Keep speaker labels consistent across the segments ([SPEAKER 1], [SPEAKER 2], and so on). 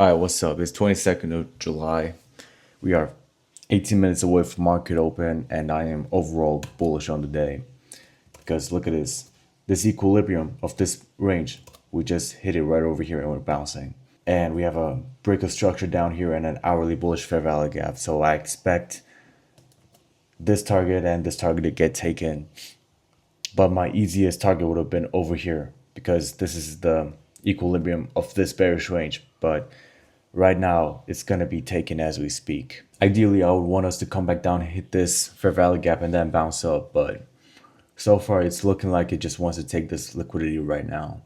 [SPEAKER 1] All right, what's up? It's 22nd of July. We are 18 minutes away from market open, and I am overall bullish on the day. Because look at this. This equilibrium of this range, we just hit it right over here and we're bouncing. And we have a break of structure down here and an hourly bullish fair value gap. So I expect this target and this target to get taken. But my easiest target would have been over here because this is the equilibrium of this bearish range. But right now, it's going to be taken as we speak. Ideally, I would want us to come back down and hit this fair value gap and then bounce up. But so far, it's looking like it just wants to take this liquidity right now.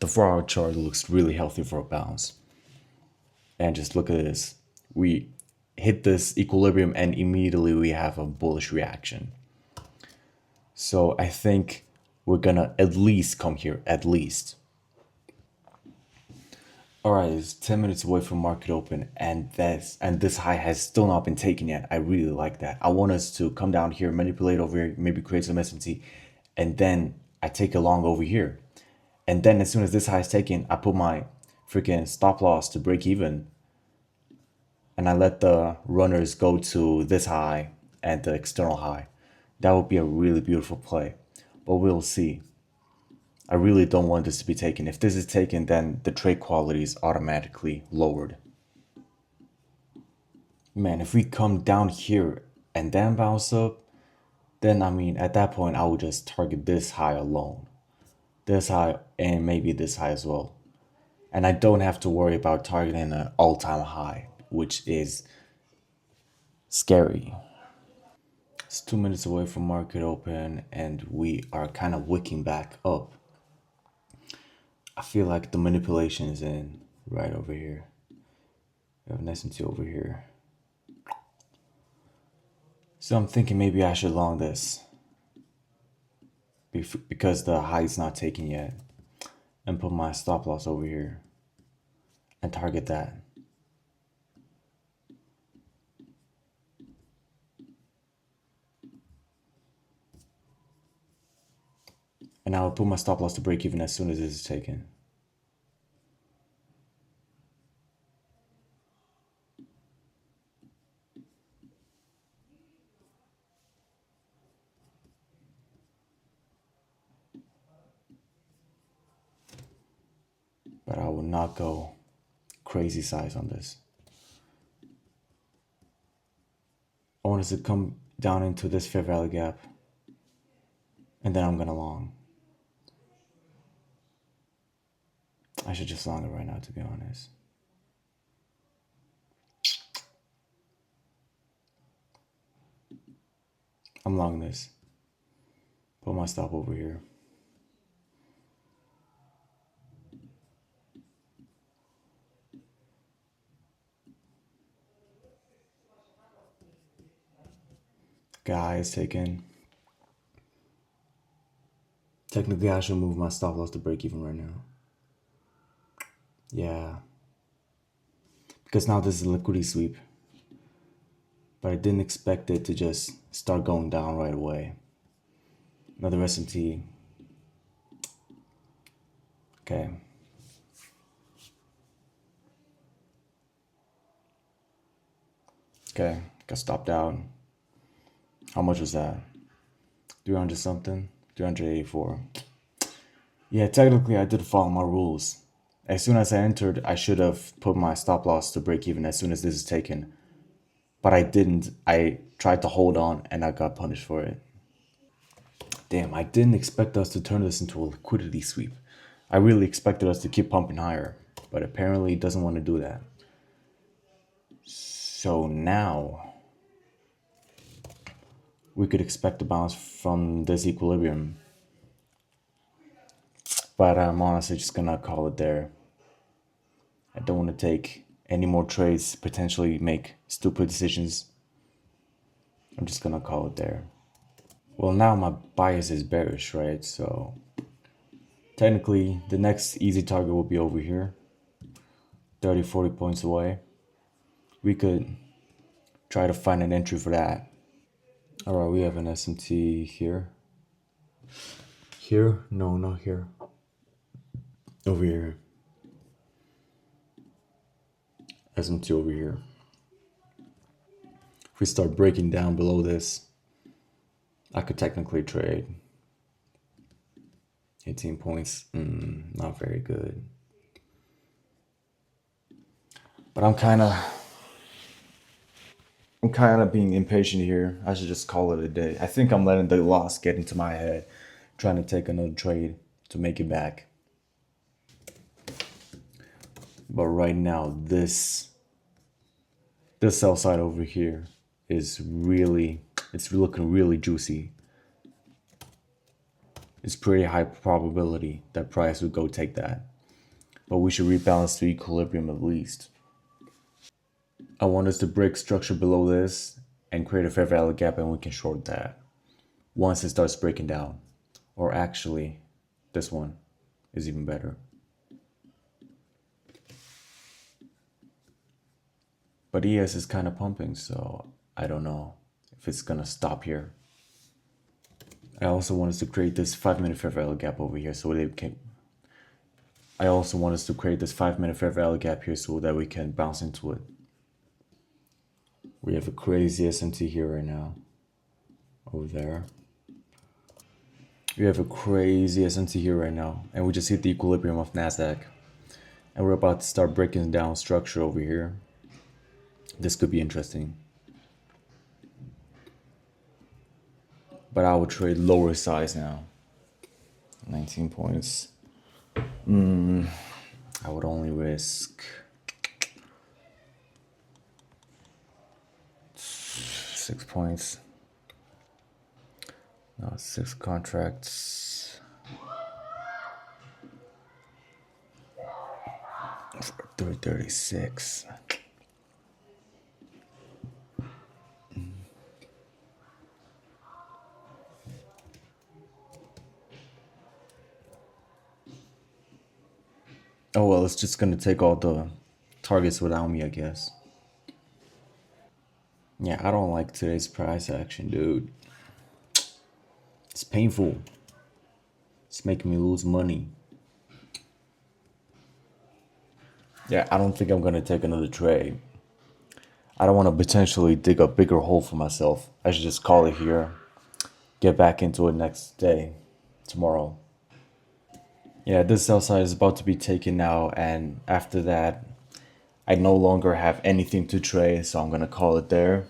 [SPEAKER 1] The 4-hour chart looks really healthy for a bounce. And just look at this. We hit this equilibrium and immediately we have a bullish reaction. So I think we're gonna at least come here, at least. All right, it's 10 minutes away from market open, and this high has still not been taken yet. I really like that. I want us to come down here, manipulate over here, maybe create some SMT, and then I take a long over here. And then as soon as this high is taken, I put my freaking stop loss to break even, and I let the runners go to this high and the external high. That would be a really beautiful play, but we'll see. I really don't want this to be taken. If this is taken, then the trade quality is automatically lowered. Man, if we come down here and then bounce up, then I mean, at that point, I would just target this high alone. This high and maybe this high as well. And I don't have to worry about targeting an all-time high, which is scary. It's 2 minutes away from market open and we are kind of wicking back up. I feel like the manipulation is in right over here. We have an S&T over here. So I'm thinking maybe I should long this because the high is not taken yet, and put my stop loss over here and target that. And I will put my stop loss to break even as soon as this is taken. But I will not go crazy size on this. I want us to come down into this fair value gap, and then I'm gonna long. I should just long it right now, to be honest. I'm long this. Put my stop over here. Guy is taken. Technically, I should move my stop loss to break even right now. Yeah. Because now this is a liquidity sweep. But I didn't expect it to just start going down right away. Another SMT. Okay. Okay, got stopped out. How much was that? 300 something? 384. Yeah, technically I did follow my rules. As soon as I entered, I should have put my stop loss to break even as soon as this is taken. But I didn't. I tried to hold on and I got punished for it. Damn, I didn't expect us to turn this into a liquidity sweep. I really expected us to keep pumping higher, but apparently it doesn't want to do that. So now we could expect a bounce from this equilibrium. But I'm honestly just gonna call it there. I don't want to take any more trades, potentially make stupid decisions. I'm just gonna call it there. Well, now my bias is bearish, right? So technically the next easy target will be over here, 30-40 points away. We could try to find an entry for that. All right, we have an SMT here. Here? No, not here. Over here. SMT over here. If we start breaking down below this, I could technically trade 18 points. Not very good. But I'm kind of being impatient here. I should just call it a day. I think I'm letting the loss get into my head, trying to take another trade to make it back. But right now, this sell side over here is it's looking really juicy. It's pretty high probability that price would go take that. But we should rebalance to equilibrium at least. I want us to break structure below this and create a fair value gap, and we can short that once it starts breaking down. Or actually, this one is even better. But ES is kind of pumping, so I don't know if it's gonna stop here. I also want us to create this 5-minute fair value gap over here so they can. I also want us to create this 5-minute fair value gap here so that we can bounce into it. We have a crazy SMT here right now. Over there. We have a crazy SMT here right now, and we just hit the equilibrium of NASDAQ. And we're about to start breaking down structure over here. This could be interesting. But I would trade lower size now. 19 points. I would only risk 6 points. No, 6 contracts. 336. Oh well, it's just gonna take all the targets without me, I guess. Yeah, I don't like today's price action, dude. It's painful. It's making me lose money. Yeah, I don't think I'm gonna take another trade. I don't want to potentially dig a bigger hole for myself. I should just call it here. Get back into it next day, tomorrow. Yeah, this sell side is about to be taken now, and after that, I no longer have anything to trade, so I'm gonna call it there.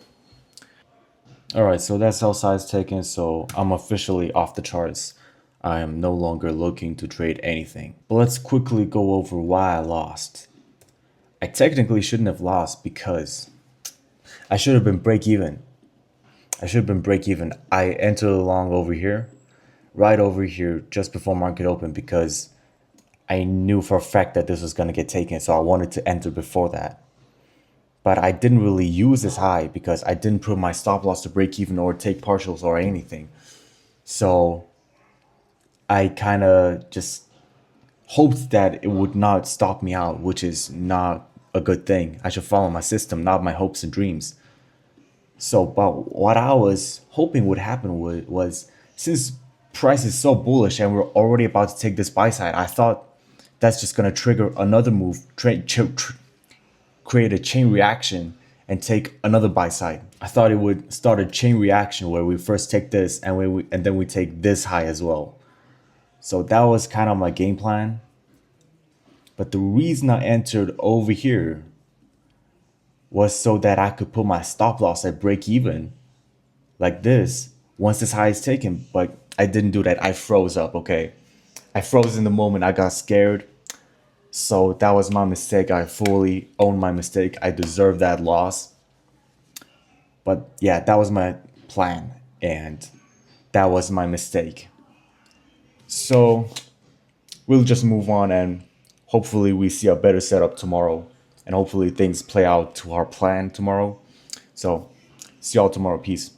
[SPEAKER 1] Alright, so that sell side is taken, so I'm officially off the charts. I am no longer looking to trade anything. But let's quickly go over why I lost. I technically shouldn't have lost because I should have been break even. I entered along over here, right over here, just before market open, because I knew for a fact that this was going to get taken, so I wanted to enter before that. But I didn't really use this high because I didn't put my stop loss to break even or take partials or anything. So I kind of just hoped that it would not stop me out, which is not a good thing. I should follow my system, not my hopes and dreams. So, but what I was hoping would happen was since price is so bullish and we're already about to take this buy side, I thought that's just going to trigger another move, create a chain reaction and take another buy side. I thought it would start a chain reaction where we first take this and then we take this high as well. So that was kind of my game plan. But the reason I entered over here was so that I could put my stop loss at break even like this once this high is taken. But I didn't do that. I froze up, okay? I froze in the moment. I got scared. So that was my mistake. I fully own my mistake. I deserve that loss. But yeah, that was my plan. And that was my mistake. So we'll just move on, and hopefully we see a better setup tomorrow. And hopefully things play out to our plan tomorrow. So see y'all tomorrow. Peace.